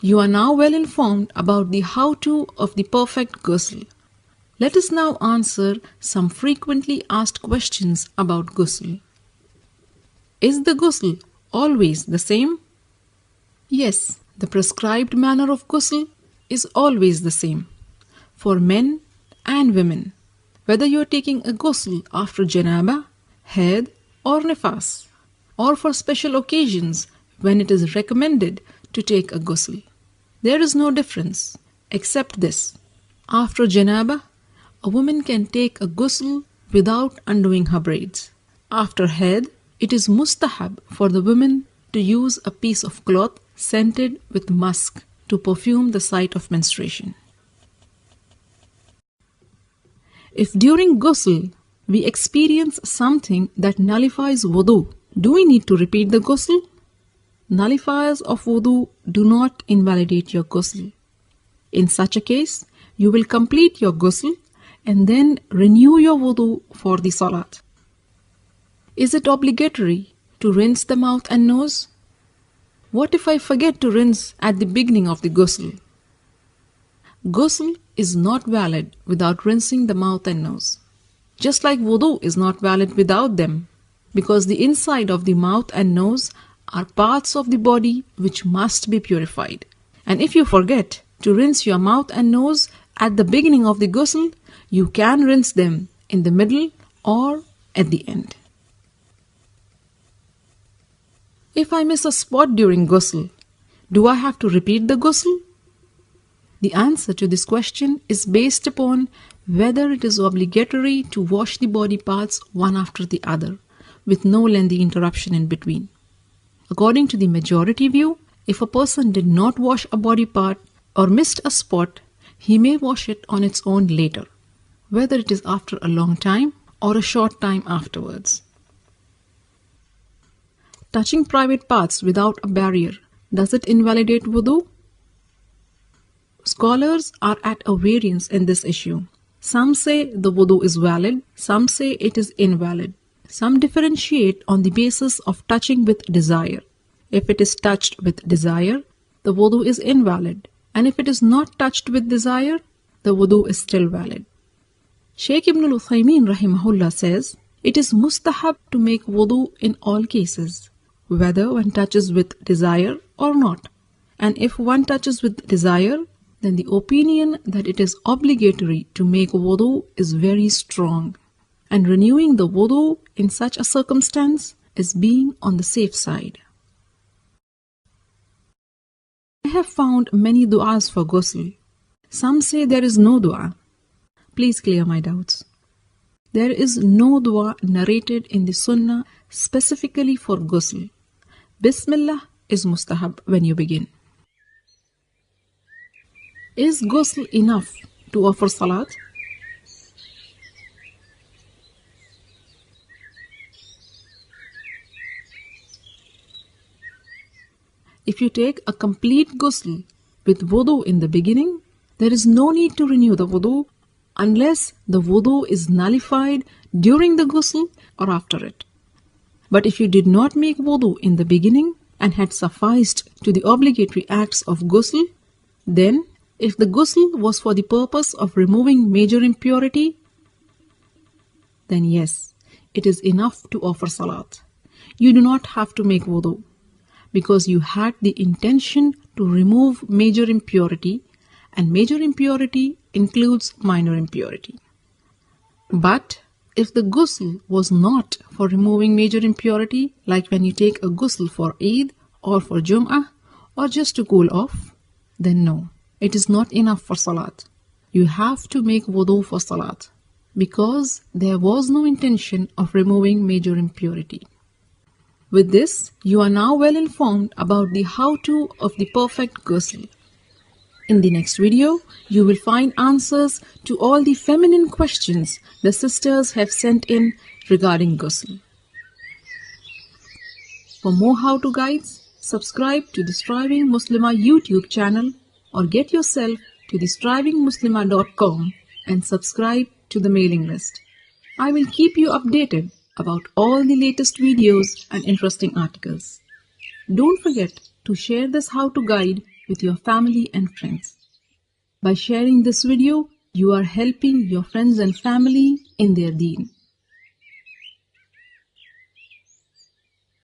You are now well informed about the how-to of the perfect ghusl. Let us now answer some frequently asked questions about ghusl. Is the ghusl always the same? Yes, the prescribed manner of ghusl is always the same for men and women, whether you are taking a ghusl after janaba, haid or nifas, or for special occasions when it is recommended to take a ghusl. There is no difference except this. After janaba, a woman can take a ghusl without undoing her braids. After haid, it is mustahab for the woman to use a piece of cloth scented with musk to perfume the site of menstruation. If during ghusl we experience something that nullifies wudu, do we need to repeat the ghusl? Nullifiers of wudu do not invalidate your ghusl. In such a case, you will complete your ghusl and then renew your wudu for the salat. Is it obligatory to rinse the mouth and nose? What if I forget to rinse at the beginning of the ghusl? Ghusl is not valid without rinsing the mouth and nose. Just like wudu is not valid without them, because the inside of the mouth and nose are parts of the body which must be purified. And if you forget to rinse your mouth and nose at the beginning of the ghusl, you can rinse them in the middle or at the end. If I miss a spot during ghusl, do I have to repeat the ghusl? The answer to this question is based upon whether it is obligatory to wash the body parts one after the other, with no lengthy interruption in between. According to the majority view, if a person did not wash a body part or missed a spot, he may wash it on its own later, whether it is after a long time or a short time afterwards. Touching private parts without a barrier, does it invalidate wudu? Scholars are at a variance in this issue. Some say the wudu is valid, some say it is invalid. Some differentiate on the basis of touching with desire. If it is touched with desire, the wudu is invalid, and if it is not touched with desire, the wudu is still valid. Shaykh Ibn al-Uthaymeen rahimahullah says, it is mustahab to make wudu in all cases, whether one touches with desire or not. And if one touches with desire, then the opinion that it is obligatory to make wudu is very strong. And renewing the wudu in such a circumstance is being on the safe side. I have found many du'as for ghusl. Some say there is no du'a. Please clear my doubts. There is no du'a narrated in the sunnah specifically for ghusl. Bismillah is mustahab when you begin. Is ghusl enough to offer salat? If you take a complete ghusl with wudu in the beginning, there is no need to renew the wudu unless the wudu is nullified during the ghusl or after it. But if you did not make wudu in the beginning and had sufficed to the obligatory acts of ghusl, then if the ghusl was for the purpose of removing major impurity, then yes, it is enough to offer salat. You do not have to make wudu, because you had the intention to remove major impurity, and major impurity includes minor impurity. But if the ghusl was not for removing major impurity, like when you take a ghusl for Eid or for Jum'ah or just to cool off, then no, it is not enough for salat. You have to make wudu for salat, because there was no intention of removing major impurity. With this, you are now well informed about the how-to of the perfect ghusl. In the next video, you will find answers to all the feminine questions the sisters have sent in regarding ghusl. For more how-to guides, subscribe to the Striving Muslima YouTube channel or get yourself to the strivingmuslima.com and subscribe to the mailing list. I will keep you updated about all the latest videos and interesting articles. Don't forget to share this how-to guide with your family and friends. By sharing this video, you are helping your friends and family in their deen.